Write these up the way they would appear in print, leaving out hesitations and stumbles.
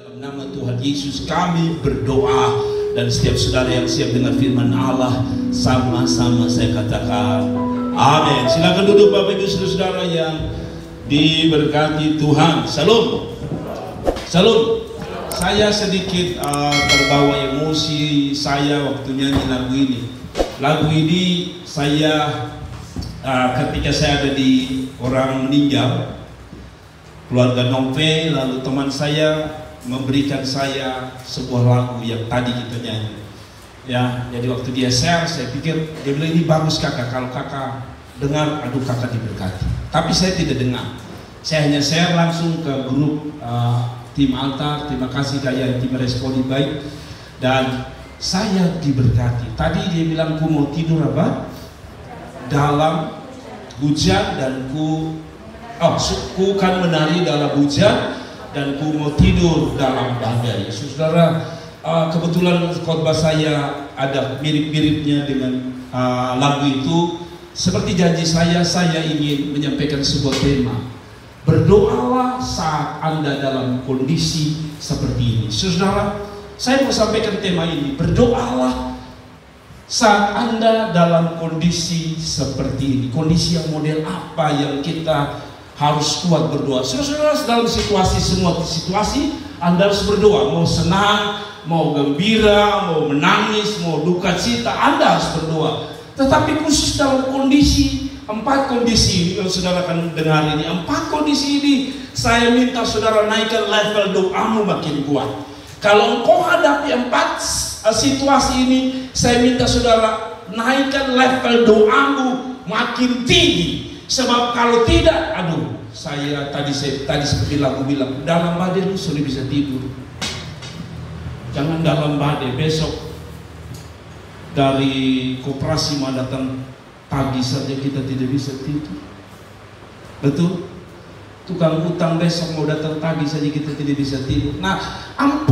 Dalam nama Tuhan Yesus kami berdoa, dan setiap saudara yang siap dengar firman Allah, sama-sama saya katakan amin. Silakan duduk Bapak Ibu saudara yang diberkati Tuhan. Salam. Salam. Saya sedikit terbawa emosi saya waktu nyanyi lagu ini. Lagu ini saya ketika saya ada di orang meninggal, keluarga novel, lalu teman saya memberikan saya sebuah lagu yang tadi kita nyanyi. Ya, jadi waktu dia share, saya pikir dia bilang ini bagus kakak, kalau kakak dengar, aduh kakak diberkati. Tapi saya tidak dengar. Saya hanya share langsung ke grup tim altar. Terima kasih kalian tim responi baik, dan saya diberkati. Tadi dia bilang ku mau tidur apa? Dalam hujan, dan ku kan menari dalam hujan, dan ku mau tidur dalam badai. Saudara, kebetulan khotbah saya ada mirip-miripnya dengan lagu itu. Seperti janji saya ingin menyampaikan sebuah tema. Berdoalah saat Anda dalam kondisi seperti ini. Saudara, saya mau sampaikan tema ini. Berdoalah saat Anda dalam kondisi seperti ini. Kondisi yang model apa yang kita harus kuat berdoa. Saudara, dalam semua situasi Anda harus berdoa. Mau senang, mau gembira, mau menangis, mau duka cita, Anda harus berdoa. Tetapi khusus dalam kondisi, 4 kondisi ini, kalau saudara akan dengar ini, 4 kondisi ini, saya minta saudara naikkan level doamu makin kuat. Kalau engkau hadapi 4 situasi ini, saya minta saudara naikkan level doamu makin tinggi. Sebab kalau tidak, aduh, saya tadi seperti lagu bilang, dalam badai lu sudah bisa tidur. Jangan dalam badai. Besok dari koperasi mau datang pagi saja kita tidak bisa tidur. Betul? Tukang utang besok mau datang pagi saja kita tidak bisa tidur. Nah, 4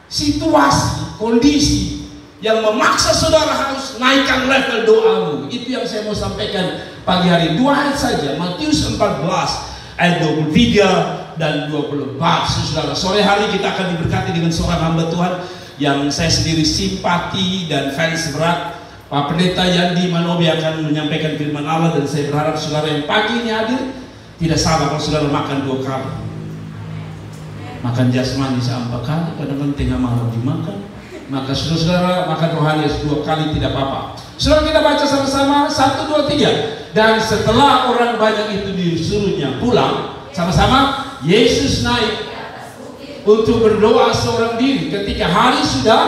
situasi, kondisi yang memaksa saudara harus naikkan level doamu. Itu yang saya mau sampaikan pagi hari. 2 ayat saja, Matius 14 ayat 23 dan 24. Saudara, sore hari kita akan diberkati dengan seorang hamba Tuhan yang saya sendiri simpati dan fans berat. Pak Pendeta Yandi Manobi akan menyampaikan firman Allah, dan saya berharap saudara yang pagi ini hadir tidak sabar kalau saudara makan 2 kali. Makan jasmani 4 kali, kadang-kadang tengah malam dimakan. Maka saudara makan rohani 2 kali tidak apa-apa. Saudara, kita baca sama-sama 1, 2, 3. Dan setelah orang banyak itu disuruhnya pulang, sama-sama Yesus naik untuk berdoa seorang diri. Ketika hari sudah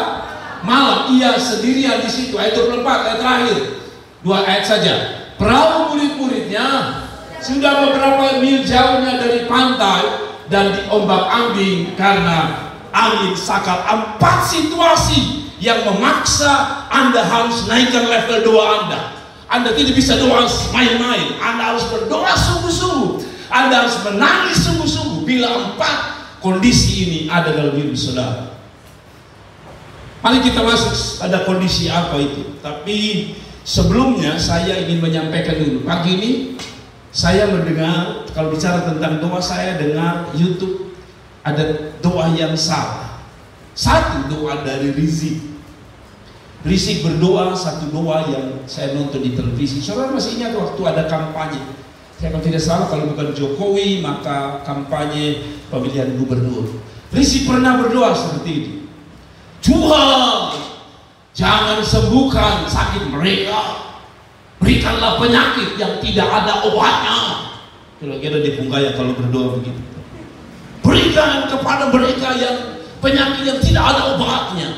malam, ia sendirian di situ. Ayat 24, ayat terakhir, 2 ayat saja. Perahu murid-muridnya sudah beberapa mil jauhnya dari pantai dan diombak-ambing karena angin sakal. 4 situasi yang memaksa Anda harus naikkan level doa Anda. Anda tidak bisa doa main-main. Anda harus berdoa sungguh-sungguh. Anda harus menangis sungguh-sungguh bila 4 kondisi ini ada dalam diri saudara. Mari kita masuk pada kondisi apa itu. Tapi sebelumnya saya ingin menyampaikan dulu. Pagi ini saya mendengar, kalau bicara tentang doa, saya dengar YouTube ada doa yang salah. Satu doa dari Rizik. Rizik berdoa, satu doa yang saya nonton di televisi. Saudara masih ingat waktu ada kampanye? Saya kalau tidak salah, kalau bukan Jokowi maka kampanye pemilihan gubernur. Rizik pernah berdoa seperti ini. Tuhan, jangan sembuhkan sakit mereka. Berikanlah penyakit yang tidak ada obatnya. Kira-kira di Punggaya kalau berdoa begitu. Berikan kepada mereka yang penyakit yang tidak ada obatnya.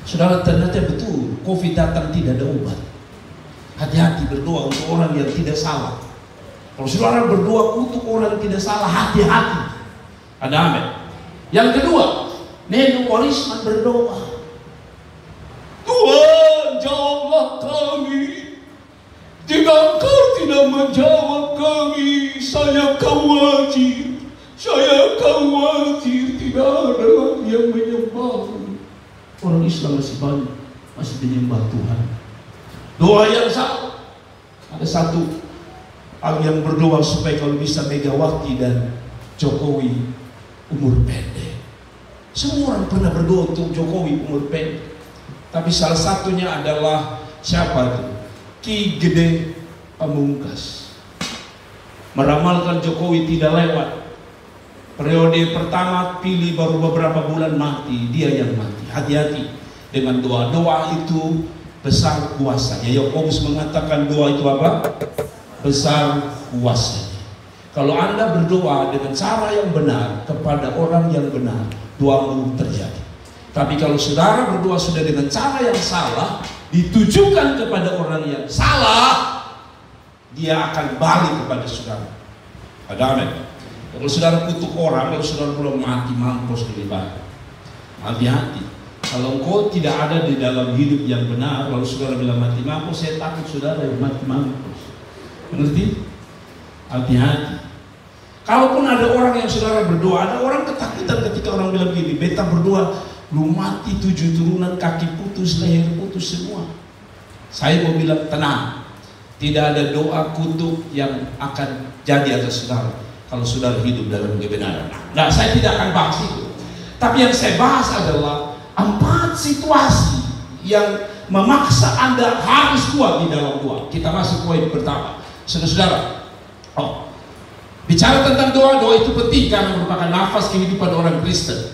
Saudara, ternyata betul, COVID datang tidak ada obat. Hati-hati berdoa untuk orang yang tidak salah. Kalau saudara berdoa untuk orang yang tidak salah, hati-hati. Ada amin. Yang kedua, Neno Warisman berdoa. Tuhan, jawablah kami. Jika Engkau tidak menjawab kami, saya khawatir. Saya khawatir tidak ada lagi yang menyembah. Orang Islam masih banyak, masih menyembah Tuhan. Doa yang sama. Ada satu yang berdoa supaya kalau bisa Megawati dan Jokowi umur pendek. Semua orang pernah berdoa untuk Jokowi umur pendek. Tapi salah satunya adalah siapa itu? Ki Gede Pamungkas. Meramalkan Jokowi tidak lewat. Periode pertama pilih baru beberapa bulan mati, dia yang mati. Hati-hati dengan doa. Doa itu besar kuasanya. Yakobus mengatakan doa itu apa? Besar kuasanya. Kalau Anda berdoa dengan cara yang benar kepada orang yang benar, doamu terjadi. Tapi kalau saudara berdoa sudah dengan cara yang salah, ditujukan kepada orang yang salah, dia akan balik kepada saudara. Amin. Kalau saudara kutuk orang, kalau saudara belum mati, mampus lebih baik. Hati-hati. Kalau engkau tidak ada di dalam hidup yang benar, lalu saudara bilang mati mampus, saya takut saudara yang mati mampus. Mengerti? Hati-hati. Kalaupun ada orang yang saudara berdoa, ada orang ketakutan ketika orang bilang gini, beta berdoa, lu mati 7 turunan, kaki putus, leher putus semua. Saya mau bilang tenang, tidak ada doa kutuk yang akan jadi atas saudara kalau saudara hidup dalam kebenaran. Nah, saya tidak akan bahas itu. Tapi yang saya bahas adalah 4 situasi yang memaksa Anda harus kuat di dalam doa. Kita masuk poin pertama. Saudara-saudara, bicara tentang doa, doa itu penting karena merupakan nafas kehidupan orang Kristen.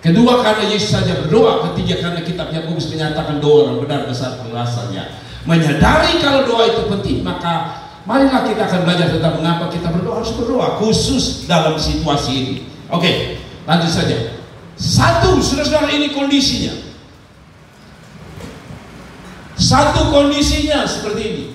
Kedua, karena Yesus saja berdoa. Ketiga, karena kitab Yakobus menyatakan doa orang benar besar penjelasannya. Menyadari kalau doa itu penting, maka marilah kita akan belajar tentang mengapa kita berdoa, harus berdoa khusus dalam situasi ini. Oke, lanjut saja. 1, saudara-saudara, ini kondisinya. 1 kondisinya seperti ini.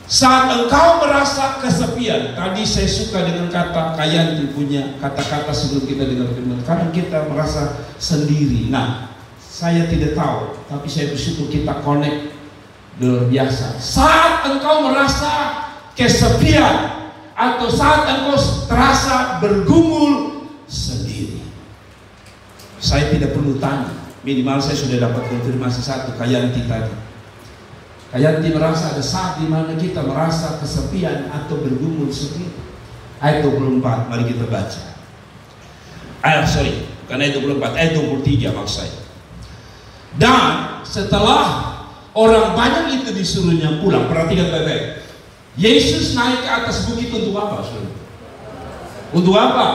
Saat engkau merasa kesepian, tadi saya suka dengan kata Kayanti punya kata-kata sebelum kita dengar firman. Karena kita merasa sendiri. Nah, saya tidak tahu, tapi saya bersyukur kita connect luar biasa. Saat engkau merasa kesepian atau saat engkau terasa bergumul sendiri, saya tidak perlu tanya, minimal saya sudah dapat konfirmasi satu, Kayanti tadi. Kayanti merasa ada saat di mana kita merasa kesepian atau bergumul sendiri. Ayat 24, mari kita baca. Bukan ayat 24, ayat 23 maksud saya. Dan setelah orang banyak itu disuruhnya pulang, perhatikan baik-baik. Yesus naik ke atas bukit untuk apa? Untuk apa?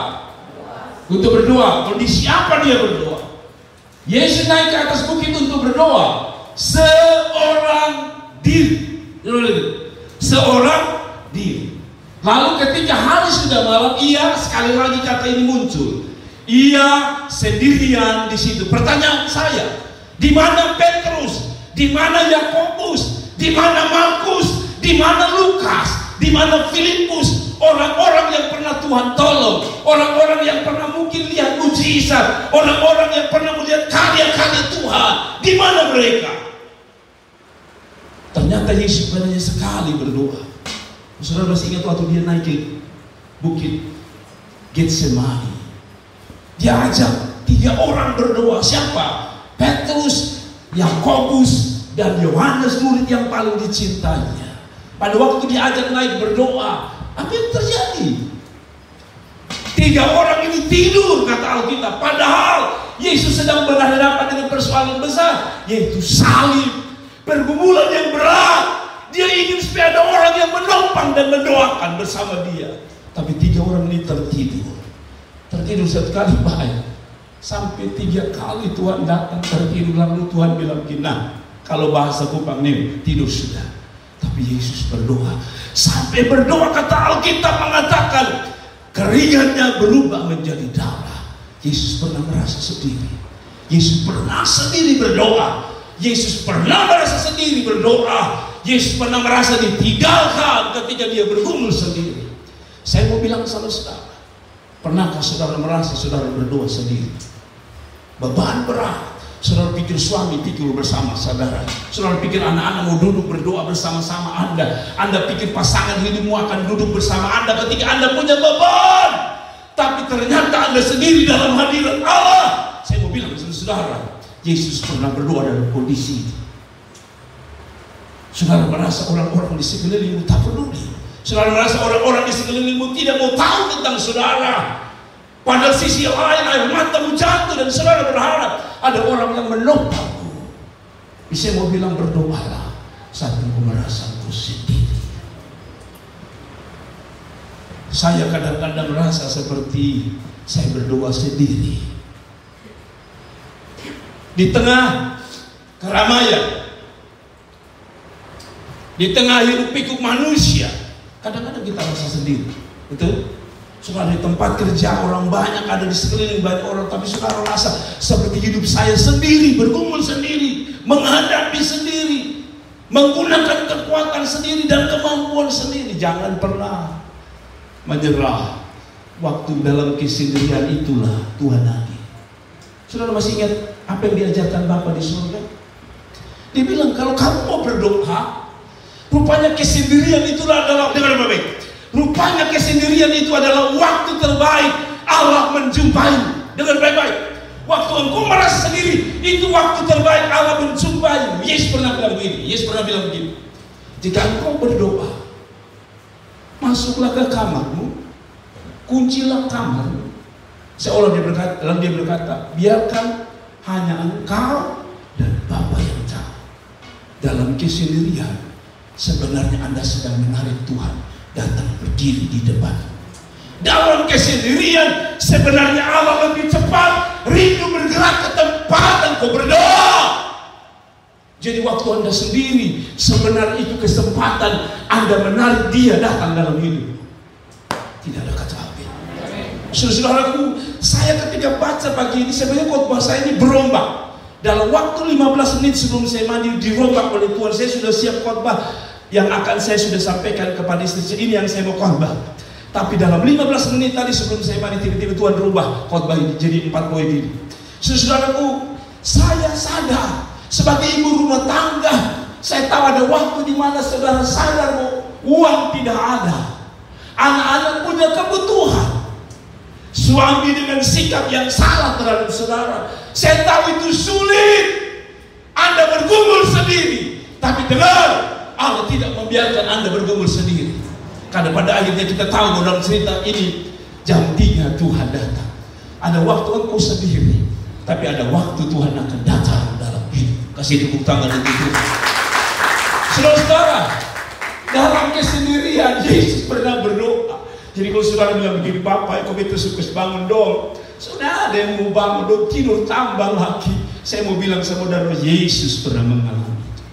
Untuk berdoa. Kondisi apa dia berdoa? Yesus naik ke atas bukit untuk berdoa. Seorang diri. Lalu ketika hari sudah malam, ia sekali lagi kata ini muncul. Ia sendirian di situ. Pertanyaan saya, di mana Petrus? Di mana Yakobus? Di mana Markus? Di mana Lukas? Di mana Filipus? Orang-orang yang pernah Tuhan tolong, orang-orang yang pernah mungkin lihat mujizat, orang-orang yang pernah melihat karya-karya Tuhan. Di mana mereka? Ternyata Yesus banyak sekali berdoa. Saudara masih ingat waktu dia naik ke bukit Getsemani, dia ajak 3 orang berdoa. Siapa? Petrus, Yakobus, dan Yohanes, murid yang paling dicintainya. Pada waktu diajak naik berdoa, apa yang terjadi? 3 orang ini tidur, kata Alkitab. Padahal Yesus sedang berhadapan dengan persoalan besar, yaitu salib. Pergumulan yang berat. Dia ingin supaya ada orang yang menopang dan mendoakan bersama dia. Tapi 3 orang ini tertidur. Tertidur sekali baik. Sampai 3 kali Tuhan datang tertidur. Lalu Tuhan bilang, nah, kalau bahasa Kupang nih, tidur sudah. Tapi Yesus berdoa. Sampai berdoa, kata Alkitab mengatakan, keringatnya berubah menjadi darah. Yesus pernah merasa sendiri. Yesus pernah sendiri berdoa. Yesus pernah merasa sendiri berdoa. Yesus pernah merasa ditinggalkan ketika dia bergumul sendiri. Saya mau bilang sama saudara, pernahkah saudara merasa saudara berdoa sendiri? Beban berat. Saudara pikir suami pikir bersama saudara. Saudara pikir anak-anak mau duduk berdoa bersama-sama Anda. Anda pikir pasangan hidupmu akan duduk bersama Anda ketika Anda punya beban. Tapi ternyata Anda sendiri dalam hadirat Allah. Saya mau bilang sama saudara, Yesus pernah berdoa dalam kondisi itu. Saudara merasa orang-orang di sekelilingmu tak peduli. Saudara merasa orang-orang di sekelilingmu tidak mau tahu tentang saudara. Pada sisi lain air matamu jatuh dan saudara berharap ada orang yang menopangmu. Bisa mau bilang berdoalah saat engkau merasa engkau sendiri. Saya kadang-kadang merasa seperti saya berdoa sendiri. Di tengah keramaian, di tengah hiruk pikuk manusia, kadang-kadang kita rasa sendiri. Betul? Sudah di tempat kerja orang banyak, ada di sekeliling banyak orang, tapi saudara rasa seperti hidup saya sendiri, bergumul sendiri, menghadapi sendiri, menggunakan kekuatan sendiri dan kemampuan sendiri. Jangan pernah menyerah. Waktu dalam kesendirian itulah Tuhan hadir. Saudara masih ingat apa yang diajarkan Bapa di surga? Dia bilang kalau kamu mau berdoa, rupanya kesendirian itulah adalah, dengar baik-baik, rupanya kesendirian itu adalah waktu terbaik Allah menjumpai. Dengar baik-baik, waktu engkau merasa sendiri, itu waktu terbaik Allah menjumpai. Yesus pernah bilang begini, jika engkau berdoa, masuklah ke kamarmu, kuncilah kamarmu, seolah dia berkata, biarkan hanya engkau dan Bapa yang tahu. Dalam kesendirian, sebenarnya Anda sedang menarik Tuhan datang berdiri di depan. Dalam kesendirian sebenarnya Allah lebih cepat rindu bergerak ke tempat engkau berdoa. Jadi waktu Anda sendiri, sebenarnya itu kesempatan Anda menarik Dia datang dalam hidup. Tidak ada kata habis. Saudaraku, saya ketika baca pagi ini, sebenarnya khotbah saya ini berombak. Dalam waktu 15 menit sebelum saya mandi, dirombak oleh Tuhan. Saya sudah siap khotbah yang akan saya sudah sampaikan kepada istri ini yang saya mau khotbah. Tapi dalam 15 menit tadi sebelum saya mandi, tiba-tiba Tuhan rubah khotbah ini jadi 4 poin ini. Saudaraku, saya sadar sebagai ibu rumah tangga, saya tahu ada waktu di mana saudara sadar uang tidak ada, anak-anak punya kebutuhan, suami dengan sikap yang salah terhadap saudara. Saya tahu itu sulit, Anda bergumul sendiri. Tapi dengar, Allah tidak membiarkan Anda bergumul sendiri. Karena pada akhirnya kita tahu dalam cerita ini, jam 3 Tuhan datang. Ada waktu engkau sendiri, tapi ada waktu Tuhan akan datang dalam hidup. Kasih tepuk tangan untuk Tuhan. Saudara-saudara, dalam kesendirian Yesus pernah berdoa. Jadi kalau saudara bilang begini, Bapak, kau betul suka bangun dong. Sudah ada yang mau bangun dong, tidur tambah lagi. Saya mau bilang sama saudara, Yesus pernah mengalami itu.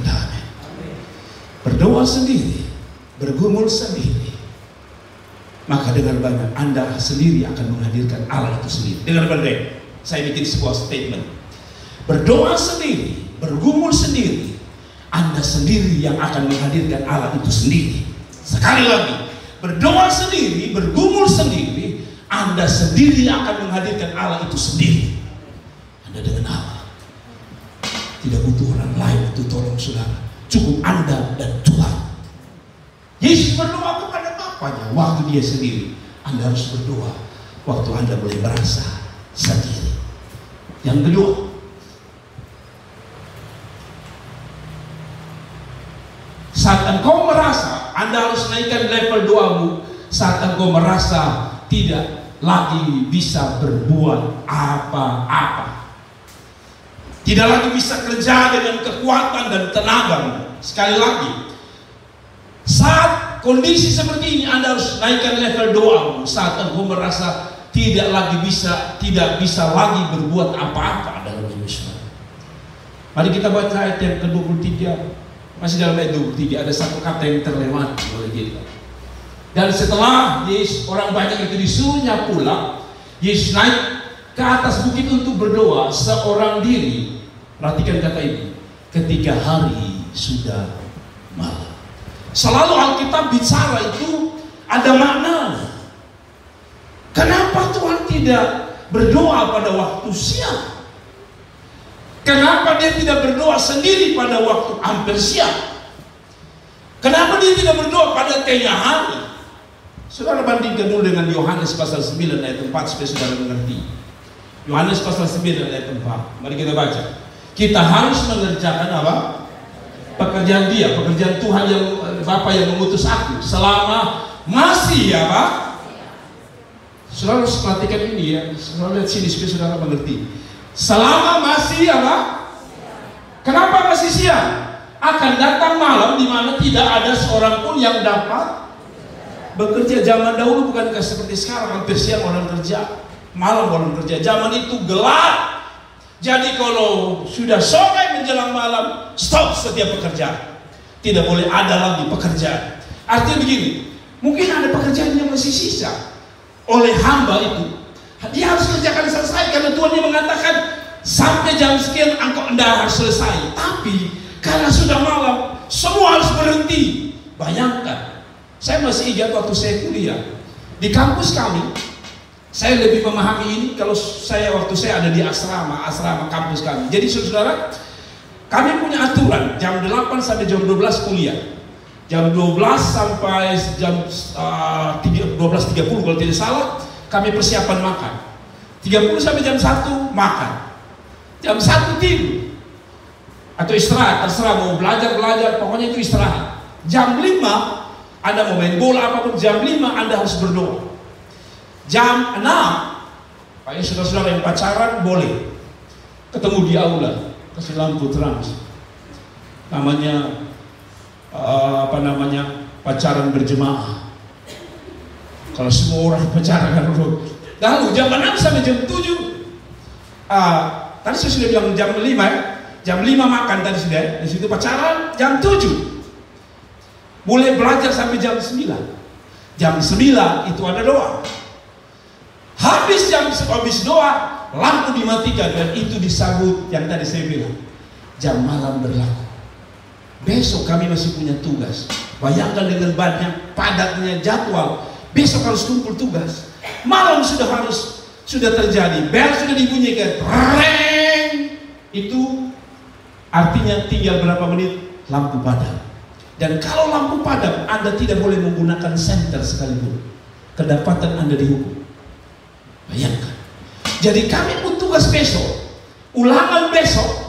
Ada berdoa sendiri, bergumul sendiri, maka dengan banyak Anda sendiri akan menghadirkan Allah itu sendiri. Dengan baik, saya bikin sebuah statement. Berdoa sendiri, bergumul sendiri, Anda sendiri yang akan menghadirkan Allah itu sendiri. Sekali lagi, berdoa sendiri, bergumul sendiri, Anda sendiri akan menghadirkan Allah itu sendiri. Anda dengan Allah tidak butuh orang lain untuk tolong saudara. Cukup Anda dan Tuhan. Yesus berdoa kepada Bapanya waktu Dia sendiri. Anda harus berdoa waktu Anda boleh merasa sendiri. Yang kedua, saat engkau merasa, Anda harus naikkan level doamu. Saat engkau merasa tidak lagi bisa berbuat apa-apa, tidak lagi bisa kerja dengan kekuatan dan tenaga. Sekali lagi, saat kondisi seperti ini, Anda harus naikkan level doamu. Saat engkau merasa tidak bisa lagi berbuat apa-apa dalam hidup saudara. Mari kita baca ayat yang ke-23. Masih dalam ayat 23 ada satu kata yang terlewati oleh kita. Dan setelah Yesus, orang banyak itu disuruhnya pulang, Yesus naik ke atas bukit untuk berdoa seorang diri. Perhatikan kata ini, ketika hari sudah malam. Selalu Alkitab bicara itu ada makna. Kenapa Tuhan tidak berdoa pada waktu siang? Kenapa Dia tidak berdoa sendiri pada waktu hampir siang? Kenapa Dia tidak berdoa pada tengah hari? Saudara bandingkan dulu dengan Yohanes pasal 9 ayat 4 supaya saudara mengerti. Yohanes pasal 9 ayat 4. Mari kita baca. Kita harus mengerjakan apa? Pekerjaan Dia, pekerjaan Tuhan yang Bapa yang mengutus aku selama masih apa? Saudara harus perhatikan ini ya. Saudara lihat sini supaya saudara mengerti. Selama masih apa? Kenapa masih siang? Akan datang malam di mana tidak ada seorang pun yang dapat bekerja. Zaman dahulu bukankah seperti sekarang, hampir siang orang kerja, malam orang kerja. Zaman itu gelap. Jadi kalau sudah sore menjelang malam, stop setiap pekerjaan. Tidak boleh ada lagi pekerjaan. Artinya begini, mungkin ada pekerjaan yang masih sisa oleh hamba itu. Dia harus kerjakan selesai karena Tuhan mengatakan sampai jam sekian Anda harus selesai. Tapi karena sudah malam, semua harus berhenti. Bayangkan, saya masih ingat waktu saya kuliah di kampus kami. Saya lebih memahami ini kalau waktu saya ada di asrama kampus kami. Jadi saudara, kami punya aturan jam 8 sampai jam 12 kuliah. Jam 12 sampai jam 12.30 kalau tidak salah, kami persiapan makan. 30 sampai jam 1 makan. Jam 1 tidur. Atau istirahat, terserah mau belajar, pokoknya itu istirahat. Jam 5, Anda mau main bola apapun, jam 5 Anda harus berdoa. Jam 6, Pak saudara-saudara yang pacaran boleh ketemu di aula, kasih lampu terang. Namanya pacaran berjemaah. Kalau semua orang pacaran kan lalu jam 6 sampai jam 7. Tadi saya sudah bilang jam 5 ya. Jam 5 makan tadi sudah. Di situ pacaran jam 7. Boleh belajar sampai jam 9. Jam 9 itu ada doa. Habis doa, lampu dimatikan dan itu disambut yang tadi saya bilang. Jam malam berlaku. Besok kami masih punya tugas. Bayangkan dengan banyak padatnya jadwal. Besok harus kumpul tugas. Malam sudah terjadi. Bel sudah dibunyikan. Reng. Itu artinya tinggal berapa menit lampu padam. Dan kalau lampu padam, Anda tidak boleh menggunakan senter sekalipun. Kedapatan Anda dihukum. Bayangkan. Jadi kami pun tugas besok, ulangan besok.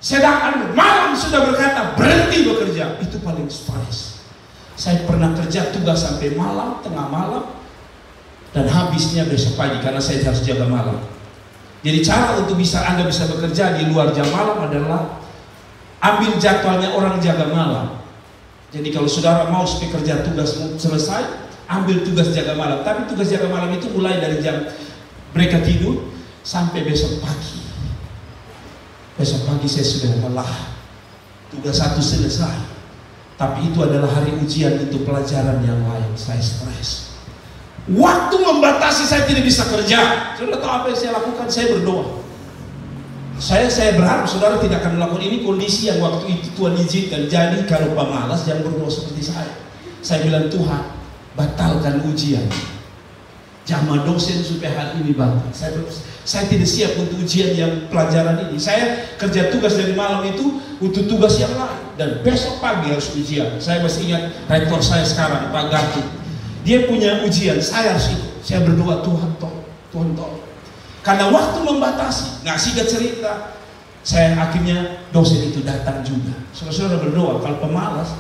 Sedangkan malam sudah berkata berhenti bekerja. Itu paling stres. Saya pernah kerja tugas sampai malam, tengah malam, dan habisnya besok pagi karena saya harus jaga malam. Jadi cara untuk Anda bisa bekerja di luar jam malam adalah ambil jadwalnya orang jaga malam. Jadi kalau saudara mau supaya kerja tugasmu selesai, ambil tugas jaga malam. Tapi tugas jaga malam itu mulai dari jam mereka tidur sampai besok pagi. Besok pagi saya sudah lelah. Tugas satu selesai. Tapi itu adalah hari ujian untuk pelajaran yang lain. Saya stres. Waktu membatasi saya tidak bisa kerja. Saudara tahu apa yang saya lakukan? Saya berdoa. Saya berharap saudara tidak akan melakukan ini kondisi yang waktu itu Tuhan izinkan. Jadi kalau pemalas jangan berdoa seperti saya. Saya bilang Tuhan, batalkan ujian. Jamah dosen supaya hal ini bangkit. Saya tidak siap untuk ujian yang pelajaran ini. Saya kerja tugas dari malam itu untuk tugas yang lain. Dan besok pagi harus ujian. Saya masih ingat rektor saya sekarang, Pak Gatu. Dia punya ujian, saya harus ikut. Saya berdoa, Tuhan tolong. Karena waktu membatasi. Nggak singkat cerita, saya akhirnya dosen itu datang juga. Saudara-saudara berdoa, kalau pemalas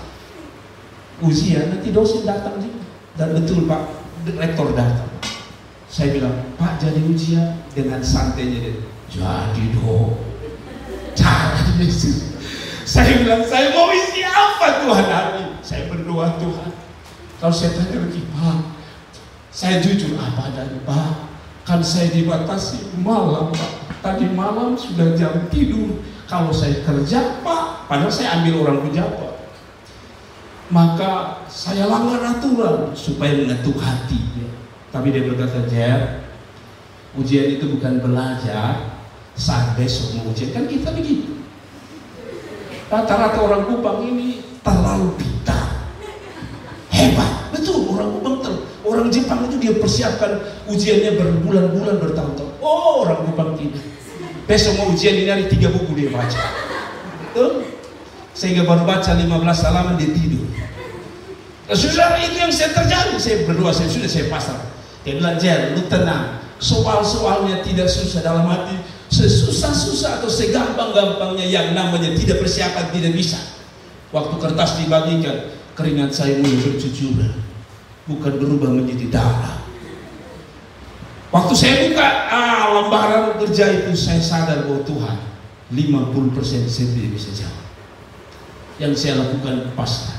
ujian nanti dosen datang juga. Dan betul Pak rektor datang. Saya bilang, Pak jadi ujian dengan santainya dia. Jadi dong. Caranya sih. Saya bilang, saya mau isi apa Tuhan hari? Saya berdoa Tuhan. Kalau saya tanya lagi, Pak, saya jujur apa adanya Pak. Kan saya dibatasi malam Pak. Tadi malam sudah jam tidur. Kalau saya kerja Pak, padahal saya ambil orang pejabat. Maka saya langgar aturan supaya mengetuk hati. Tapi dia berkata, Jer, ujian itu bukan belajar saat besok mau ujian. Kan kita begitu. Rata-rata orang Kupang ini terlalu pintar. Hebat. Betul, orang Kupang orang Jepang itu dia persiapkan ujiannya berbulan-bulan, bertahun-tahun. Oh, orang Kupang tidak. Besok mau ujian ini hari 3 buku dia baca. Betul? Sehingga baru baca 15 halaman dia tidur. Saudara, itu yang saya terjadi. Saya berdoa, saya pasrah. Dia bilang, Jer, lu tenang. Soal-soalnya tidak susah dalam hati. Sesusah-susah atau segampang-gampangnya yang namanya tidak persiapan tidak bisa. Waktu kertas dibagikan, keringat saya mulai bercucuran. Bukan berubah menjadi darah. Waktu saya buka lembaran kerja itu, saya sadar bahwa Tuhan 50% saya tidak bisa jawab. Yang saya lakukan pasrah.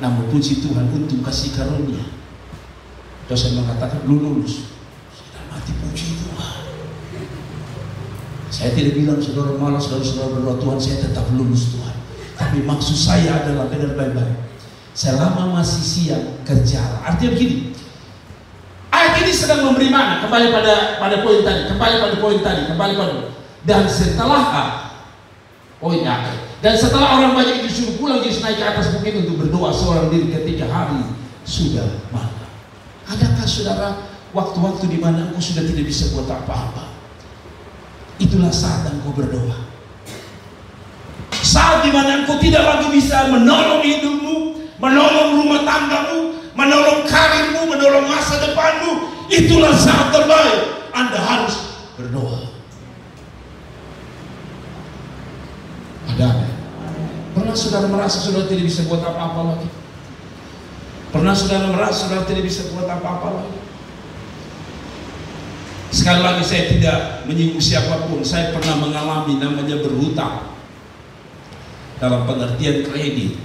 Namun puji Tuhan untuk kasih karunia, dosen mengatakan lu lulus. Saya mati puji Tuhan. Saya tidak bilang saudara malas, saudara berdoa Tuhan saya tetap lulus Tuhan. Tapi maksud saya adalah benar baik-baik. Selama masih siang kerja. Artinya begini. Ayat ini sedang memberi mana? Kembali pada poin tadi. Dan setelah dan setelah orang banyak disuruh pulang, Yesus naik ke atas bukit untuk berdoa seorang diri ketika hari sudah malam. Adakah saudara waktu-waktu di mana engkau sudah tidak bisa buat apa-apa? Itulah saat engkau berdoa. Saat di mana engkau tidak lagi bisa menolong hidupmu, menolong rumah tanggamu, menolong karirmu, menolong masa depanmu, itulah saat terbaik Anda harus berdoa. Ada. Pernah saudara merasa saudara tidak bisa buat apa-apa lagi? Pernah saudara merasa saudara tidak bisa buat apa-apa lagi? Sekali lagi saya tidak menyinggung siapapun. Saya pernah mengalami namanya berhutang dalam pengertian kredit.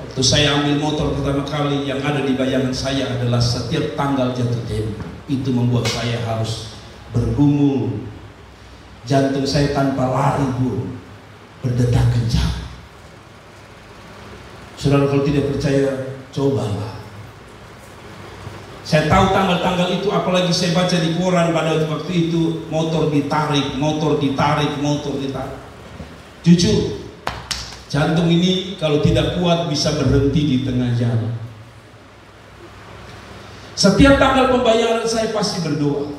Waktu saya ambil motor pertama kali, yang ada di bayangan saya adalah setiap tanggal jatuh tempo. Itu membuat saya harus bergumul. Jantung saya tanpa lari pun berdetak kencang. Saudara kalau tidak percaya, cobalah. Saya tahu tanggal-tanggal itu, apalagi saya baca di koran pada waktu itu, motor ditarik. Jujur, jantung ini kalau tidak kuat bisa berhenti di tengah jalan. Setiap tanggal pembayaran saya pasti berdoa.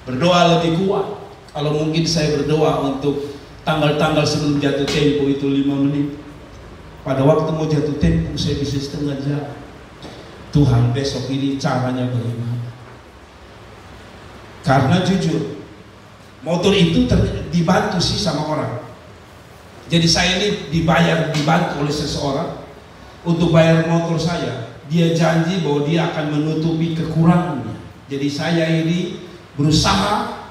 Berdoa lebih kuat. Kalau mungkin saya berdoa untuk tanggal-tanggal sebelum jatuh tempo itu 5 menit. Pada waktu mau jatuh tempo saya bisa setengah jam. Tuhan besok ini caranya bagaimana? Karena jujur, motor itu dibantu sih sama orang. Jadi saya ini dibantu oleh seseorang untuk bayar motor saya. Dia janji bahwa dia akan menutupi kekurangannya. Jadi saya ini berusaha,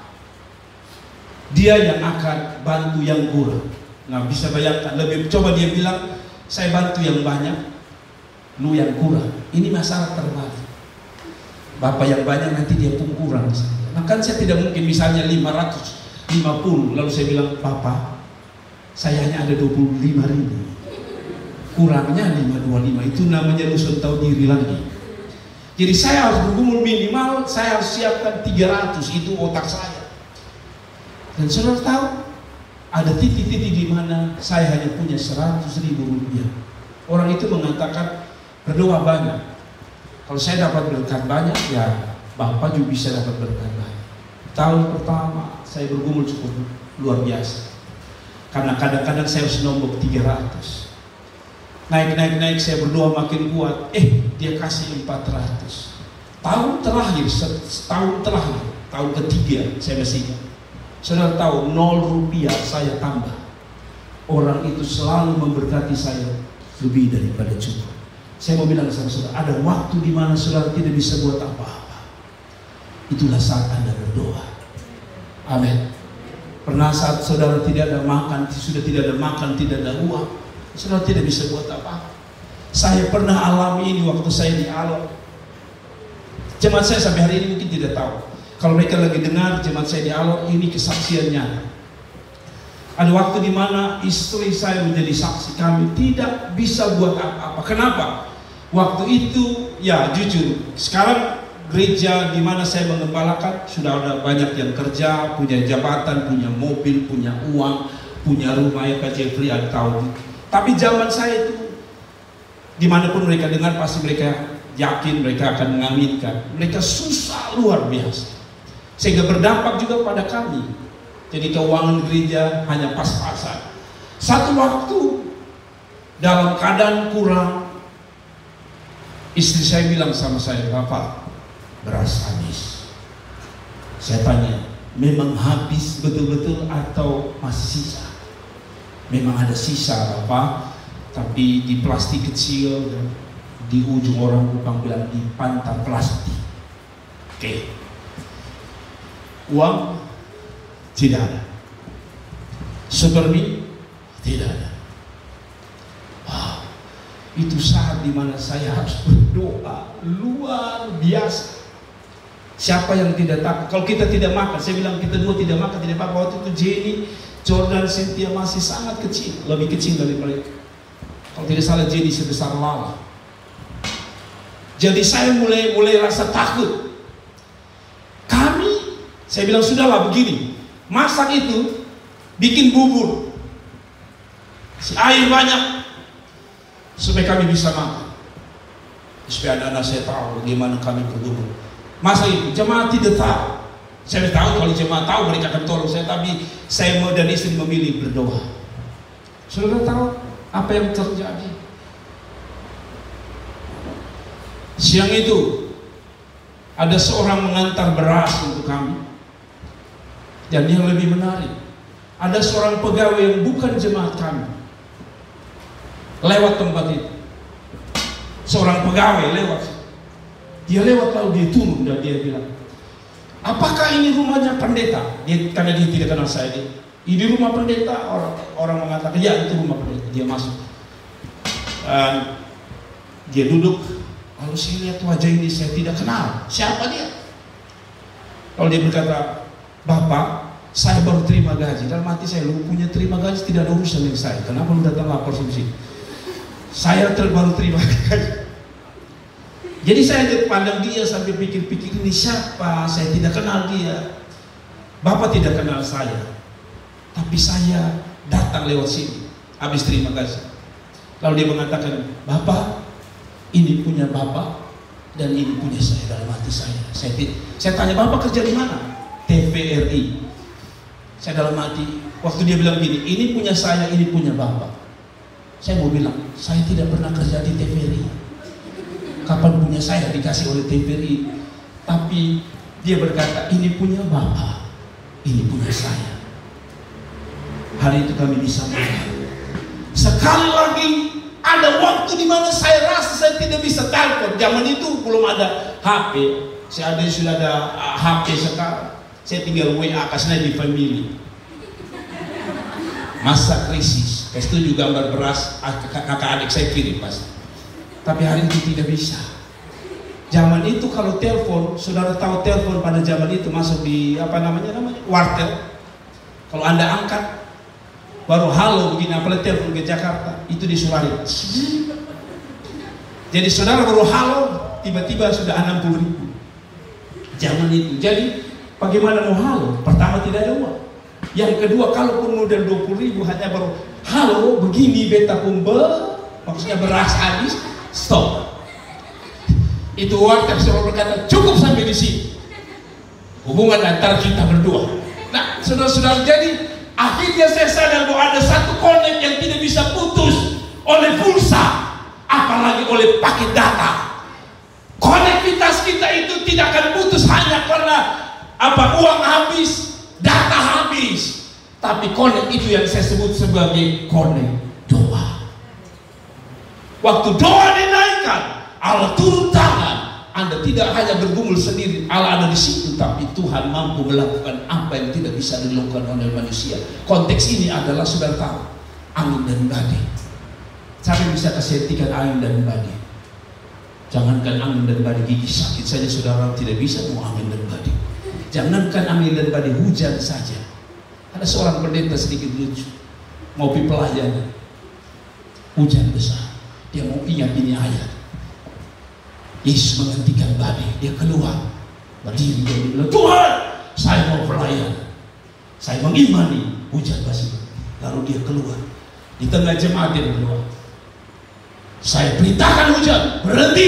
dia yang akan bantu yang kurang. Nah bisa bayangkan, lebih coba dia bilang saya bantu yang banyak, lu yang kurang. Ini masalah terbalik. Bapak yang banyak nanti dia pun kurang. Nah kan saya tidak mungkin misalnya 550 lalu saya bilang Bapak saya hanya ada 25.000, kurangnya 525. Itu namanya lu tahu diri lagi. Jadi saya harus bergumul minimal, saya harus siapkan 300, itu otak saya. Dan saudara tahu, ada titik-titik di mana saya hanya punya 100.000 rupiah. Orang itu mengatakan berdoa banyak. Kalau saya dapat berkat banyak, ya Bapak juga bisa dapat berkat banyak. Tahun pertama saya bergumul cukup luar biasa. Karena kadang-kadang saya harus nombok 300. Naik saya berdoa makin kuat. Dia kasih 400. Tahun terakhir, tahun ketiga saya masih ingat. Saudara tahu 0 rupiah saya tambah. Orang itu selalu memberkati saya lebih daripada cukup. Saya mau bilang sama saudara, ada waktu di mana saudara tidak bisa buat apa-apa. Itulah saat Anda berdoa. Amin. Pernah saat saudara tidak ada makan, tidak ada uang, saudara tidak bisa buat apa-apa. Saya pernah alami ini waktu saya di Alor. Jemaat saya sampai hari ini mungkin tidak tahu. Kalau mereka lagi dengar jemaat saya di Alor, ini kesaksiannya. Ada waktu di mana istri saya menjadi saksi, kami tidak bisa buat apa-apa. Kenapa? Waktu itu, ya jujur, sekarang gereja di mana saya mengembalakan sudah ada banyak yang kerja, punya jabatan, punya mobil, punya uang, punya rumah. Ya Pak Jeffrey ada tahu. Tapi zaman saya itu, dimanapun mereka dengar pasti mereka yakin mereka akan mengaminkan. Mereka susah luar biasa. Sehingga berdampak juga pada kami. Jadi keuangan gereja hanya pas-pasan. Satu waktu dalam keadaan kurang, istri saya bilang sama saya, Bapak, beras habis. Saya tanya, memang habis betul-betul atau masih sisa? Memang ada sisa Bapak, tapi di plastik kecil, Di ujung orang Kupang bilang di pantai plastik. Oke. Uang tidak ada. Supermi tidak ada. Wow. Itu saat dimana saya harus berdoa luar biasa. Siapa yang tidak takut? Kalau kita tidak makan, saya bilang kita dua tidak makan, tidak apa-apa. Waktu itu Jenny, Jordan, Cynthia masih sangat kecil, lebih kecil dari mereka. Kalau tidak salah Jenny sebesar Lala. Jadi saya mulai rasa takut. Saya bilang sudahlah begini, masak itu, bikin bubur, air banyak, supaya kami bisa makan. Supaya anak-anak saya tahu bagaimana kami berbubur. Masa itu jemaat tidak tahu. Saya tahu kalau jemaat tahu mereka akan tolong saya, tapi saya dan istri memilih berdoa. Saudara tahu apa yang terjadi? Siang itu ada seorang mengantar beras untuk kami. Dan yang lebih menarik, ada seorang pegawai yang bukan jemaat kami lewat tempat itu. Seorang pegawai lewat. Dia lewat lalu dia turun dan dia bilang, apakah ini rumahnya pendeta? Karena dia tidak kenal saya. Ini rumah pendeta. Orang mengatakan, ya itu rumah pendeta. Dia masuk. Dia duduk. Lalu saya lihat wajah ini, saya tidak kenal. Siapa dia? Lalu dia berkata, Bapak, saya baru terima gaji. Dalam hati saya, lu punya terima gaji tidak ada urusan dengan saya. Kenapa lu datang lapor sini? Saya baru terima gaji. Jadi saya pandang dia sambil pikir-pikir, ini siapa? Saya tidak kenal dia. Bapak tidak kenal saya, tapi saya datang lewat sini habis terima gaji. Lalu dia mengatakan, Bapak, ini punya Bapak dan ini punya saya. Dalam hati saya tanya, Bapak kerja di mana? TVRI. Saya dalam hati, waktu dia bilang gini, ini punya saya, ini punya Bapak. Saya mau bilang, saya tidak pernah kerja di TVRI. Kapan punya saya dikasih oleh TVRI? Tapi dia berkata, ini punya Bapak, ini punya saya. Hari itu kami bisa makan. Sekali lagi ada waktu di mana saya rasa saya tidak bisa telepon. Zaman itu belum ada HP. Saya sudah ada HP sekarang. Saya tinggal WA kasihnya di family. Masa krisis, saya setuju gambar beras kakak adik saya kirim pas. Tapi hari itu tidak bisa. Zaman itu kalau telepon, saudara tahu telepon pada zaman itu masuk di apa namanya wartel. Kalau Anda angkat, baru halo begini, apalagi telepon ke Jakarta, itu disuarain. Jadi saudara baru halo, tiba-tiba sudah 60.000. Zaman itu. Jadi bagaimana mau halo? Pertama tidak ada uang. Yang kedua, kalaupun modal 20.000 hanya baru halo begini beta kumpul, maksudnya beras habis, stop. Itu warga selalu berkata cukup sampai di sini. Hubungan antara kita berdua. Nah, saudara-saudara, jadi akhirnya saya sadar bahwa ada satu connect yang tidak bisa putus oleh pulsa, apalagi oleh paket data. Konektivitas kita itu tidak akan putus hanya karena uang habis, data habis, tapi connect itu yang saya sebut sebagai connect doa. Waktu doa dinaikkan, Allah turun tangan. Anda tidak hanya bergumul sendiri, Allah ada di situ, tapi Tuhan mampu melakukan apa yang tidak bisa dilakukan oleh manusia. Konteks ini adalah saudara tahu, angin dan badai. Saya bisa kasih hentikan angin dan badai. Jangankan angin dan badai, gigi sakit saja saudara tidak bisa mau angin dan badai. Jangankan angin dan badai, hujan saja. Ada seorang pendeta sedikit lucu, mau pi pelajaran, hujan besar. Dia mau ingat ini ayat. Yesus menghentikan badai, dia keluar, berdiri dan bilang, Tuhan, saya mau pelayan, saya mengimani hujan pasti. Lalu dia keluar, di tengah jemaat dia berdoa, saya perintahkan hujan berhenti,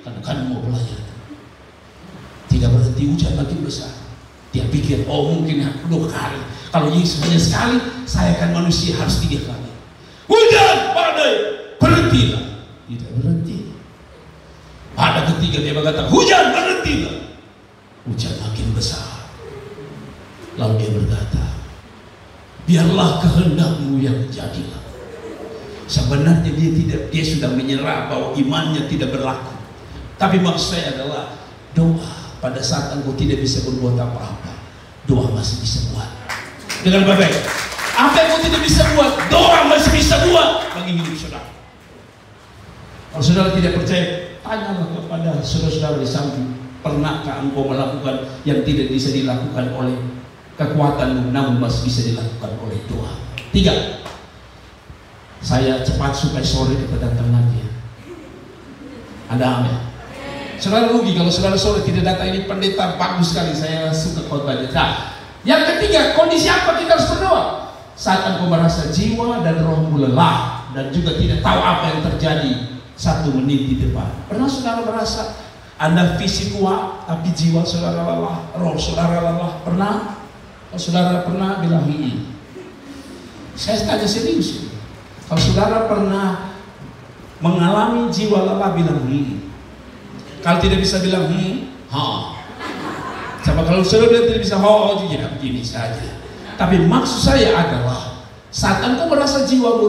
karena kamu mau pelayan. Tidak berhenti, hujan makin besar. Dia pikir, oh mungkin 2 kali. Kalau Yesus hanya sekali, saya akan manusia harus 3 kali. Hujan, badai, berhentilah. Tidak berhenti. Pada ketiga dia berkata, hujan berhentilah. Hujan makin besar. Lalu dia berkata, biarlah kehendakmu yang jadilah. Sebenarnya dia sudah menyerah bahwa imannya tidak berlaku. Tapi maksud saya adalah doa pada saat engkau tidak bisa berbuat apa-apa, doa masih bisa buat. Dengan baik, apa yang engkau tidak bisa buat, doa masih bisa buat bagi hidup saudara. Kalau saudara tidak percaya, tanyalah kepada saudara-saudara di samping, pernahkah engkau melakukan yang tidak bisa dilakukan oleh kekuatanmu, namun masih bisa dilakukan oleh doa. 3. Saya cepat supaya sore kita datang lagi. Ada amin. Saudara rugi kalau saudara sore tidak datang. Ini pendeta bagus sekali, saya suka khotbahnya. Nah, yang ketiga, kondisi apa kita harus berdoa? Saat engkau merasa jiwa dan rohmu lelah dan juga tidak tahu apa yang terjadi 1 menit di depan. Pernah saudara merasa Anda fisik kuat tapi jiwa saudara lelah, roh saudara lelah? Pernah? Kalau saudara pernah, bilang iya. Saya tanya serius. Kalau saudara pernah mengalami jiwa lelah, bilang Kalau tidak bisa bilang Coba kalau saudara tidak bisa ya begini saja. Tapi maksud saya adalah saat engkau merasa jiwa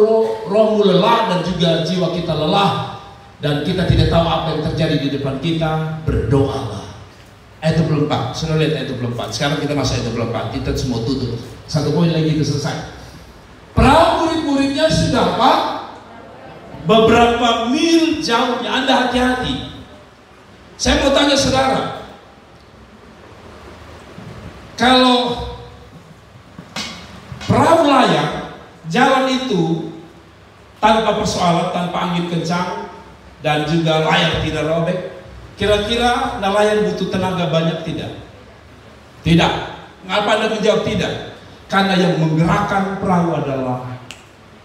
rohmu lelah dan juga jiwa kita lelah dan kita tidak tahu apa yang terjadi di depan kita, berdoalah. Ayat 24, saudara lihat ayat 24. Sekarang kita masuk ayat 24, kita semua tutup. 1 poin lagi itu selesai. Perahu murid-muridnya sudah apa? Beberapa mil jauhnya. Anda hati-hati. Saya mau tanya saudara, kalau perahu layar jalan itu tanpa persoalan, tanpa angin kencang dan juga layar tidak robek, kira-kira nelayan butuh tenaga banyak tidak? Tidak. Mengapa Anda menjawab tidak? Karena yang menggerakkan perahu adalah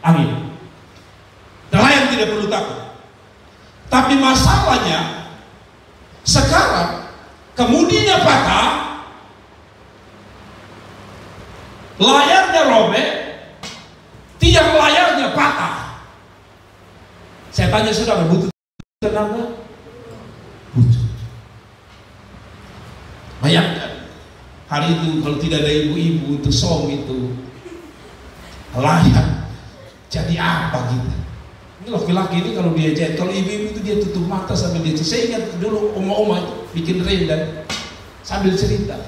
angin. Nelayan tidak perlu takut. Tapi masalahnya sekarang kemudinya patah, layarnya robek, tiang layarnya patah. Saya tanya saudara, butuh tenaga? Butuh. Bayangkan hari itu kalau tidak ada ibu-ibu itu itu layar jadi apa gitu. Ini laki-laki ini kalau dia jahit, kalau ibu-ibu itu dia tutup mata sambil dia. Saya ingat dulu oma-oma itu bikin rendang sambil cerita.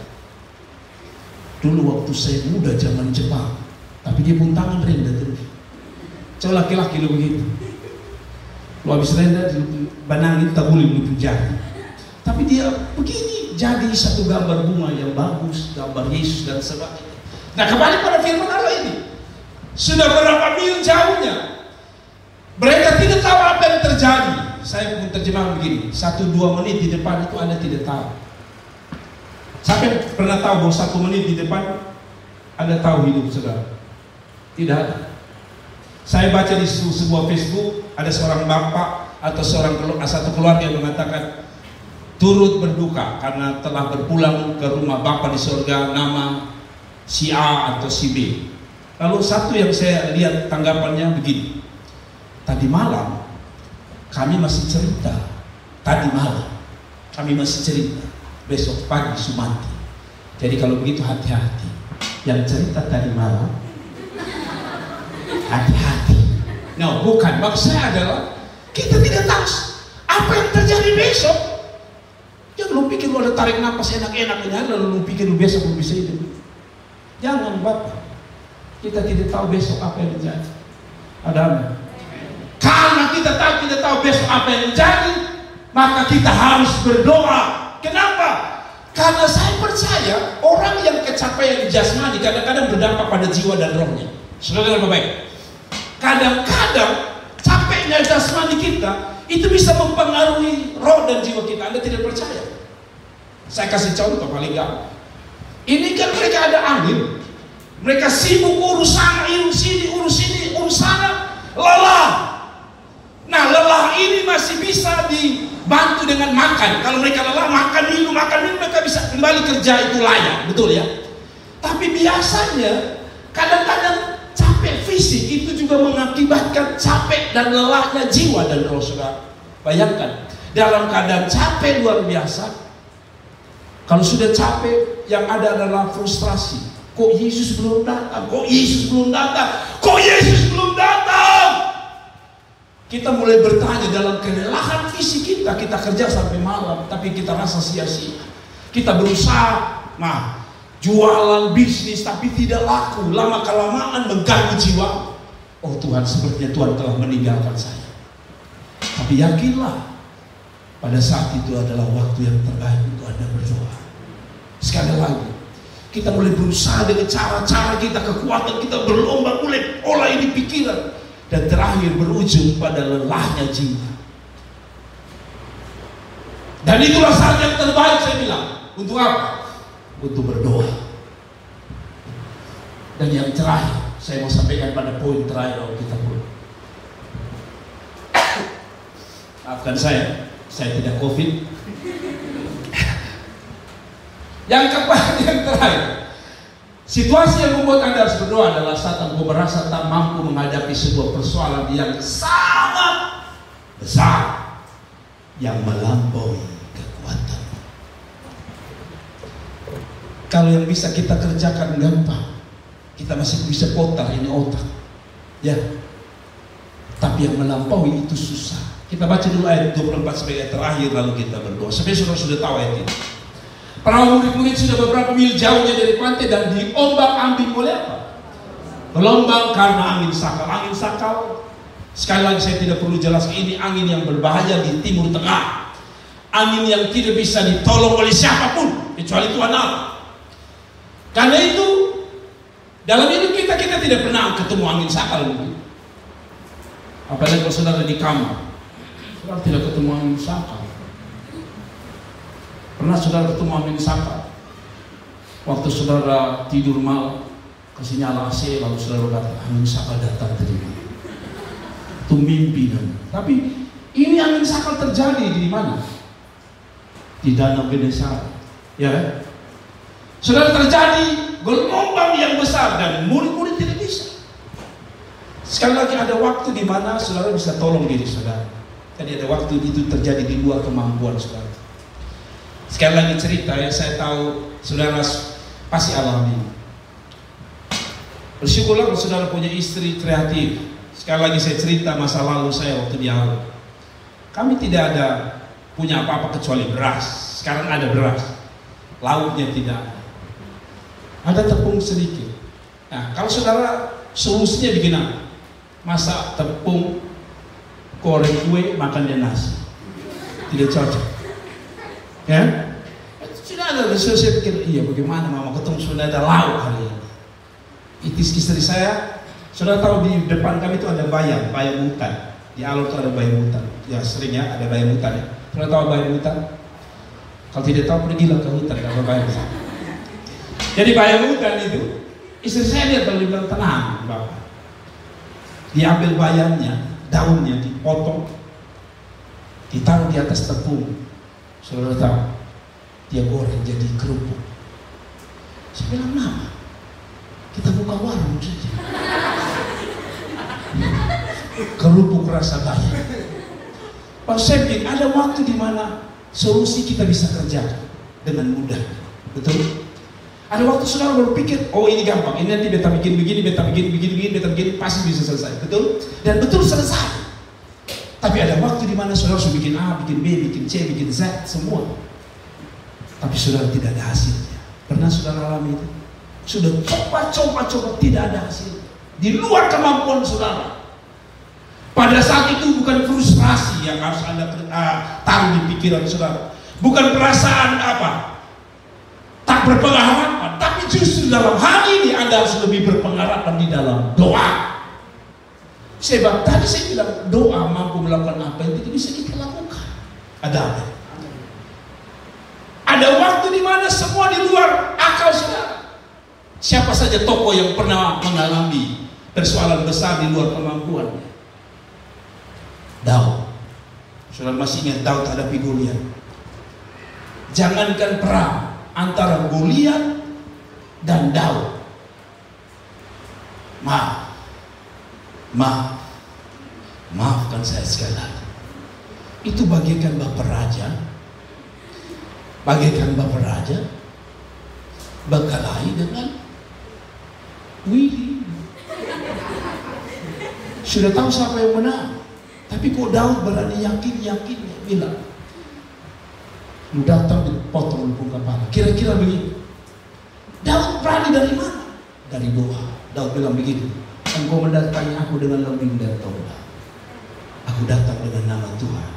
Dulu waktu saya muda zaman Jepang, tapi dia pun tangan rendang terus. Coba laki-laki lu begitu. Lu habis rendang banangin tabuli lu penjara. Tapi dia begini jadi satu gambar bunga yang bagus, gambar Yesus dan sebagainya. Nah kembali pada firman Allah ini, sudah berapa mil jauhnya. Mereka tidak tahu apa yang terjadi. Saya pun terjemah begini, 1-2 menit di depan itu Anda tidak tahu. Siapa yang pernah tahu bahwa 1 menit di depan Anda tahu hidup saudara? Tidak ada. Saya baca di sebuah Facebook, ada seorang bapak atau satu keluarga yang mengatakan turut berduka karena telah berpulang ke rumah Bapa di surga nama si A atau si B. Lalu satu yang saya lihat tanggapannya begini, tadi malam kami masih cerita, besok pagi Sumati. Jadi kalau begitu hati-hati, yang cerita tadi malam hati-hati. No, bukan, maksud saya adalah kita tidak tahu apa yang terjadi besok. Jangan lu pikir lu ada tarik nafas enak-enak ini, lalu lu pikir lu besok lu bisa hidup. Jangan Bapak, kita tidak tahu besok apa yang terjadi. Ada apa? Karena kita tidak tahu besok apa yang terjadi, maka kita harus berdoa. Kenapa? Karena saya percaya orang yang kecapean jasmani kadang-kadang berdampak pada jiwa dan rohnya. Saudara yang baik, kadang-kadang capeknya jasmani kita itu bisa mempengaruhi roh dan jiwa kita. Anda tidak percaya? Saya kasih contoh paling gampang. Ini kan mereka ada angin, mereka sibuk urus sana, urus sini, urus sana, lelah. Nah lelah ini masih bisa dibantu dengan makan. Kalau mereka lelah, makan minum, mereka bisa kembali kerja, itu layak, betul ya. Tapi biasanya kadang-kadang capek fisik itu juga mengakibatkan capek dan lelahnya jiwa dan roh saudara. Bayangkan, dalam keadaan capek luar biasa, kalau sudah capek yang ada adalah frustrasi. Kok Yesus belum datang? Kok Yesus belum datang? Kok Yesus belum datang? Kita mulai bertanya dalam kelelahan fisik kita kerja sampai malam, tapi kita rasa sia-sia. Kita berusaha, jualan bisnis, tapi tidak laku. Lama-kelamaan mengganggu jiwa. Oh Tuhan, sepertinya Tuhan telah meninggalkan saya. Tapi yakinlah, pada saat itu adalah waktu yang terbaik untuk Anda berdoa. Sekali lagi, kita mulai berusaha dengan cara-cara kita, kekuatan kita, berlomba, mulai olah ini pikiran. Dan terakhir berujung pada lelahnya jiwa. Dan itulah saat yang terbaik, saya bilang. Untuk apa? Untuk berdoa. Dan yang terakhir, saya mau sampaikan pada poin terakhir kalau kita pulang. Maafkan saya tidak COVID. Yang terakhir, situasi yang membuat Anda harus berdoa adalah saat Anda merasa tak mampu menghadapi sebuah persoalan yang sangat besar, yang melampaui kekuatan. Kalau yang bisa kita kerjakan gampang, kita masih bisa putar ini otak, ya. Tapi yang melampaui itu susah. Kita baca dulu ayat 24 sebagai terakhir, lalu kita berdoa. Sebenarnya sudah tahu ayat ini. Perahu murid-murid sudah beberapa mil jauhnya dari pantai dan diombak-ambing oleh apa? Gelombang karena angin sakal. Angin sakal, sekali lagi saya tidak perlu jelaskan, ini angin yang berbahaya di Timur Tengah. Angin yang tidak bisa ditolong oleh siapapun kecuali Tuhan Allah. Karena itu dalam hidup kita tidak pernah ketemu angin sakal mungkin. Apalagi kalau saudara di kamar, saudara tidak ketemu angin sakal. Pernah saudara ketemu angin sakal? Waktu saudara tidur malam, kasih nyala AC, lalu saudara kata angin sakal datang tadi. Itu mimpi kan? Tapi ini angin sakal terjadi di mana? Di Danau Genesaret, ya kan? Saudara, terjadi gelombang yang besar dan murid-murid tidak bisa. Sekali lagi ada waktu di mana saudara bisa tolong diri saudara. Jadi ada waktu itu terjadi di luar kemampuan saudara. Sekali lagi cerita ya, saya tahu saudara pasti alami. Bersyukurlah kalau saudara punya istri kreatif. Sekali lagi saya cerita masa lalu saya waktu di Alor. Kami tidak ada punya apa-apa kecuali beras. Sekarang ada beras, lauknya tidak ada. Ada tepung sedikit. Nah, kalau saudara solusinya bikin apa? Masak tepung, goreng kue, makan dia nasi. Tidak cocok. Ya? Sudah ada, saya pikir, iya bagaimana mama ketemu sudah ada lauk hari ini. Itis istri saya, sudah tahu di depan kami itu ada bayam hutan. Di Alor itu ada bayam hutan. Ya seringnya ada bayam hutan ya. Sudah tahu bayam hutan? Kalau tidak tahu pergilah ke hutan, kalau bayam hutan. Jadi bayam hutan itu, istri saya lihat kalau dibilang tenang, Bapak. Diambil bayamnya, daunnya dipotong, ditaruh di atas tepung. Saudara tahu, dia goreng jadi kerupuk. Saya bilang, Mama, kita buka warung saja. Kerupuk rasa bayam. Pak saya pikir ada waktu di mana solusi kita bisa kerjakan dengan mudah, betul? Ada waktu saudara berpikir, oh ini gampang, ini nanti beta bikin begini, beta bikin, pasti bisa selesai, betul? Dan betul selesai. Tapi ada waktu di mana saudara sudah bikin A, bikin B, bikin C, bikin Z, semua. Tapi saudara tidak ada hasilnya. Pernah saudara alami itu? Sudah coba, tidak ada hasil. Di luar kemampuan saudara. Pada saat itu bukan frustrasi yang harus Anda taruh di pikiran saudara. Bukan perasaan tak berpengharapan, tapi justru dalam hal ini Anda harus lebih berpengharapan di dalam doa. Sebab tadi saya bilang doa mampu melakukan apa yang tidak bisa kita lakukan. Ada apa? Ada waktu di mana semua di luar akal saudara. Siapa saja tokoh yang pernah mengalami persoalan besar di luar kemampuannya? Daud. Saudara masih ingat Daud hadapi Goliat. Jangankan perang antara Goliat dan Daud. Maafkan saya sekali lagi. Itu bagaikan Bapak Raja berkelahi dengan Willy. Sudah tahu siapa yang menang, Tapi kok Daud berani yakinnya bilang, lu datang dipotong lu pun kepala. Kira-kira begitu. Daud berani dari mana? Dari doa. Daud bilang begini, engkau mendatangi aku dengan lembing dan tobat. Aku datang dengan nama Tuhan.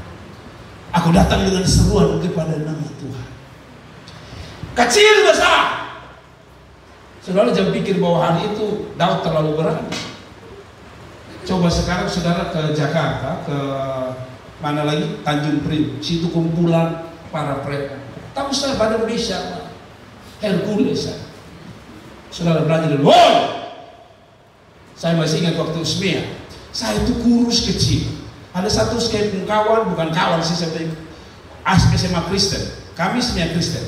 Aku datang dengan seruan kepada nama Tuhan. Kecil besar. Saudara jangan pikir bahwa hari itu Daud terlalu berani. Coba sekarang saudara ke Jakarta, ke mana lagi? Tanjung Priok. Situ kumpulan para preman. Tapi saya badan besar, Hercules. Saudara belajar dulu. Saya masih ingat waktu Usmia. Saya itu kurus kecil. Ada satu kawan, bukan kawan sih, SMA Kristen. Kami SMA Kristen.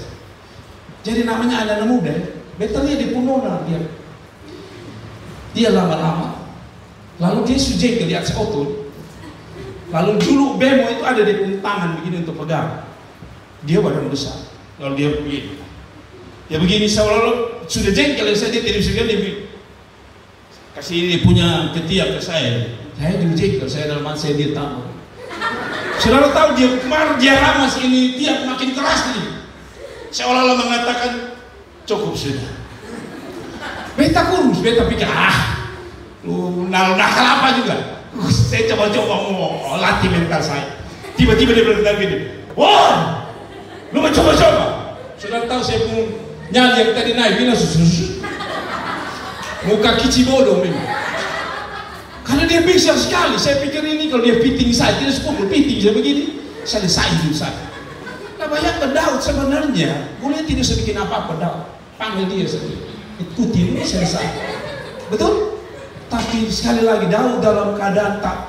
Jadi namanya anak muda. Betulnya di Punona dia lama-lama. Lalu dia sujud di atas otot. Lalu dulu bemo itu ada di tangan begini untuk pegang. Dia badan besar. Lalu dia begini. Dia begini seolah-olah sudah jengkel saja tidak bisa dia kasih dia punya ketiak ke saya. Saya juga jengkel, saya dalam hati saya dia tamu. Saudara tahu dia kemarin dia ramas ini tiap makin keras ini. Seolah-olah mengatakan cukup sudah. Beta kurus, beta pikir lu nakal apa juga. Saya coba-coba mau latih mental saya. Tiba-tiba dia berkata gini, wah, lu mau coba-coba. Saudara tahu saya pun nyali yang tadi naik, bilang susu. Muka kici bodoh memang. Karena dia bisa sekali. Saya pikir ini kalau dia piting saya, tidak sepuluh piting saya begini, selesai hidup saya. Nah bayangkan Daud sebenarnya, boleh tidak bisa bikin apa-apa Daud. Panggil dia sendiri, ikutin selesai. Betul? Tapi sekali lagi Daud dalam keadaan tak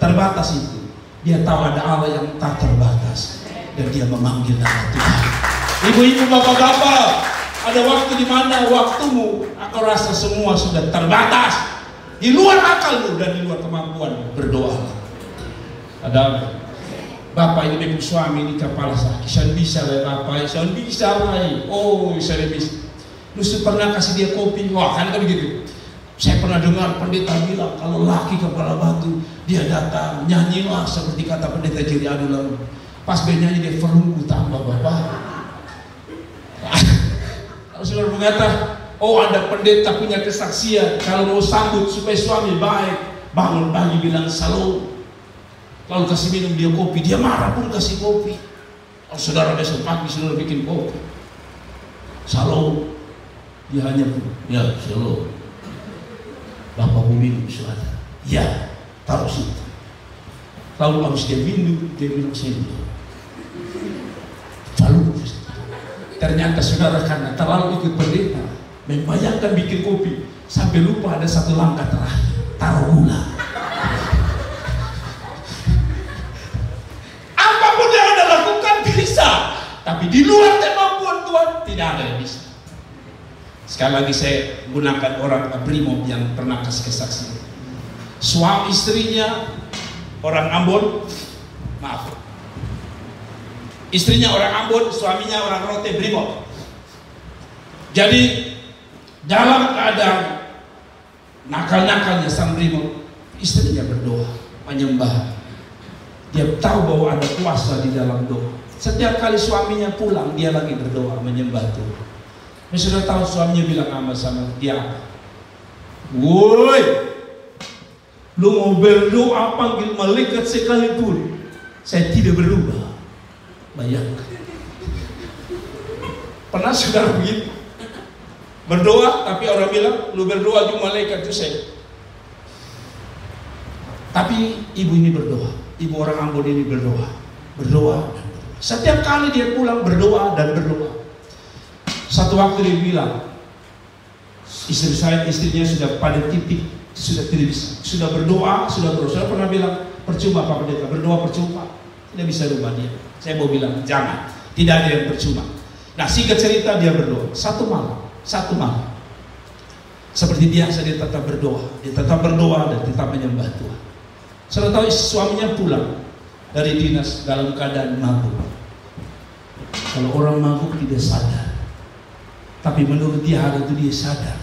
terbatas itu. Dia tahu ada Allah yang tak terbatas. Dan dia memanggil nama Tuhan. Ibu-ibu, bapak-bapak, ada waktu di mana waktumu, aku rasa semua sudah terbatas. Di luar akalmu dan di luar kemampuanmu, berdoa. Ada bapak ini dengan suami ini kepala sakit. Saya bisa lah bapak, saya bisa lah. Oh, saya bisa. Lu pernah kasih dia kopi? Wah, kan begitu. Saya pernah dengar pendeta bilang kalau laki kepala batu dia datang nyanyilah seperti kata pendeta Jerry Adularu. Pas bernyanyi dia verunggu tambah bapak. Kalau saudara berkata, oh ada pendeta punya kesaksian kalau mau sambut supaya suami baik, bangun pagi bilang salam, lalu kasih minum dia kopi, dia marah pun kasih kopi. Kalau saudara besok pagi saudara bikin kopi, salam, dia hanya ya salam. Bapak mau minum suara, ya taruh situ. Lalu habis dia minum, dia bilang saya minum. Lalu ternyata saudara karena terlalu ikut pendeta, membayangkan bikin kopi sampai lupa ada satu langkah terakhir, taruh gula. Apapun yang Anda lakukan bisa, tapi di luar kemampuan Tuhan tidak ada yang bisa. Sekali lagi saya gunakan orang Brimob yang pernah kasih kesaksian. Suami istrinya orang Ambon, maaf. Istrinya orang Ambon, suaminya orang Rote Brimob. Jadi dalam keadaan nakal-nakalnya sang Brimob, istrinya berdoa, menyembah. Dia tahu bahwa ada kuasa di dalam doa. Setiap kali suaminya pulang, dia lagi berdoa, menyembah Tuhan. Sudah tahu suaminya bilang sama dia, woi, lu mau berdoa panggil malaikat sekalipun, saya tidak berubah. Bayangkan. Pernah saudara begitu? Berdoa, tapi orang bilang, lu berdoa juga malaikat itu saya. Tapi ibu ini berdoa, ibu orang Ambon ini berdoa, berdoa dan berdoa. Setiap kali dia pulang berdoa dan berdoa. Satu waktu dia bilang, istrinya sudah pada titik sudah tidak bisa, sudah berdoa. Saya pernah bilang percuma Pak Pendeta, berdoa percuma, tidak bisa rubah dia. Saya mau bilang jangan, tidak ada yang percuma. Nah singkat cerita dia berdoa satu malam, seperti biasa dia tetap berdoa, dan tetap menyembah Tuhan. Saya tahu suaminya pulang dari dinas dalam keadaan mabuk. Kalau orang mabuk tidak sadar. Tapi menurut dia hari itu dia sadar.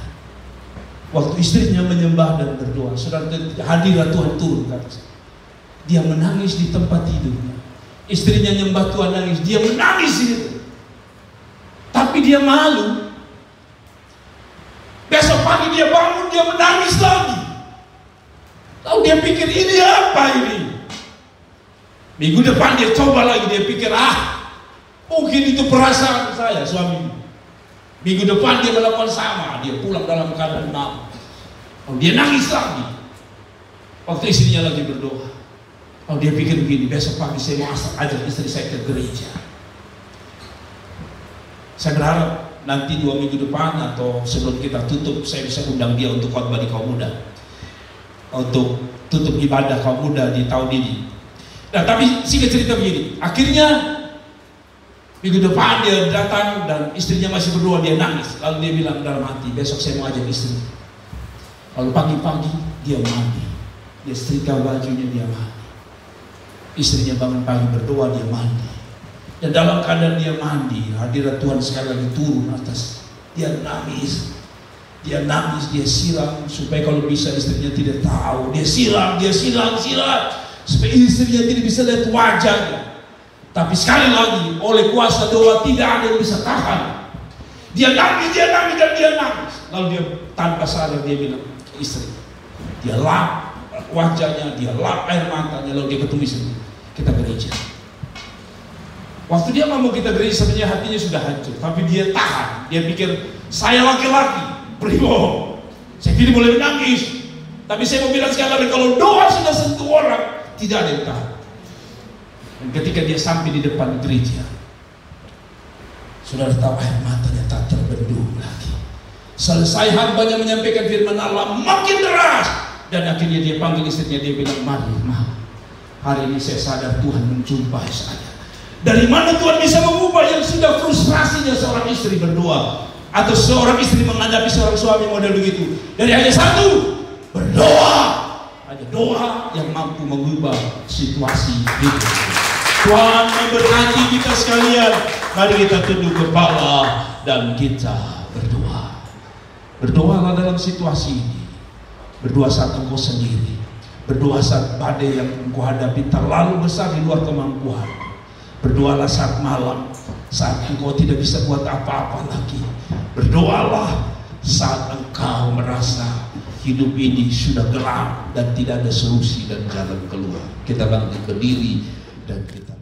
Waktu istrinya menyembah dan berdoa, saudara hadirat Tuhan turun ke atas. Dia menangis di tempat tidurnya. Istrinya nyembah Tuhan nangis, dia menangis itu. Tapi dia malu. Besok pagi dia bangun, dia menangis lagi. Lalu dia pikir, ini apa ini? Minggu depan dia coba lagi, dia pikir, mungkin itu perasaan saya, suami. Minggu depan dia melakukan sama, dia pulang dalam keadaan malu. Lalu dia nangis lagi. Waktu istrinya lagi berdoa. Lalu dia pikir begini, besok pagi saya mau ajak istri saya ke gereja. Saya berharap nanti 2 minggu depan atau sebelum kita tutup, saya bisa undang dia untuk khotbah di kaum muda, untuk tutup ibadah kaum muda di tahun ini. Nah, tapi singkat cerita begini, akhirnya minggu depan dia datang dan istrinya masih berdoa, dia nangis. Lalu dia bilang dalam hati, besok saya mau ajak istri. Lalu pagi-pagi dia mandi, dia setrika bajunya, dia mandi. Istrinya bangun pagi berdoa, dia mandi. Dan dalam keadaan dia mandi, hadirat Tuhan sekali lagi turun atas. Dia nangis, dia siram supaya kalau bisa istrinya tidak tahu. Dia siram, supaya istrinya tidak bisa lihat wajahnya. Tapi sekali lagi, oleh kuasa doa tidak ada yang bisa tahan. Dia nangis dan dia nangis. Lalu dia tanpa sadar dia bilang ke istri, dia lap wajahnya, dia lap air matanya, lalu dia ketemu istri, kita gereja. Waktu dia ngomong kita gereja, sebenarnya hatinya sudah hancur, tapi dia tahan. Dia pikir, saya laki-laki, primo, saya tidak boleh menangis. Tapi saya mau bilang sekali lagi, kalau doa sudah sentuh orang, tidak ada yang tahan. Dan ketika dia sampai di depan gereja, saudara tahu air matanya tak terbendung lagi. Selesai hambanya menyampaikan firman Allah, makin deras. Dan akhirnya dia panggil istrinya, dia bilang, mari, hari ini saya sadar Tuhan menjumpai saya. Dari mana Tuhan bisa mengubah yang sudah frustrasinya seorang istri berdoa, atau seorang istri menghadapi seorang suami model begitu? Dari hanya satu, berdoa. Hanya doa yang mampu mengubah situasi hidup. Tuhan memberkati kita sekalian. Mari kita tunduk kepala dan kita berdoa. Berdoalah dalam situasi ini. Berdoa saat engkau sendiri. Berdoa saat badai yang engkau hadapi terlalu besar di luar kemampuan. Berdoalah saat malam, saat engkau tidak bisa buat apa-apa lagi. Berdoalah saat engkau merasa hidup ini sudah gelap dan tidak ada solusi dan jalan keluar. Kita bangkit berdiri dan kita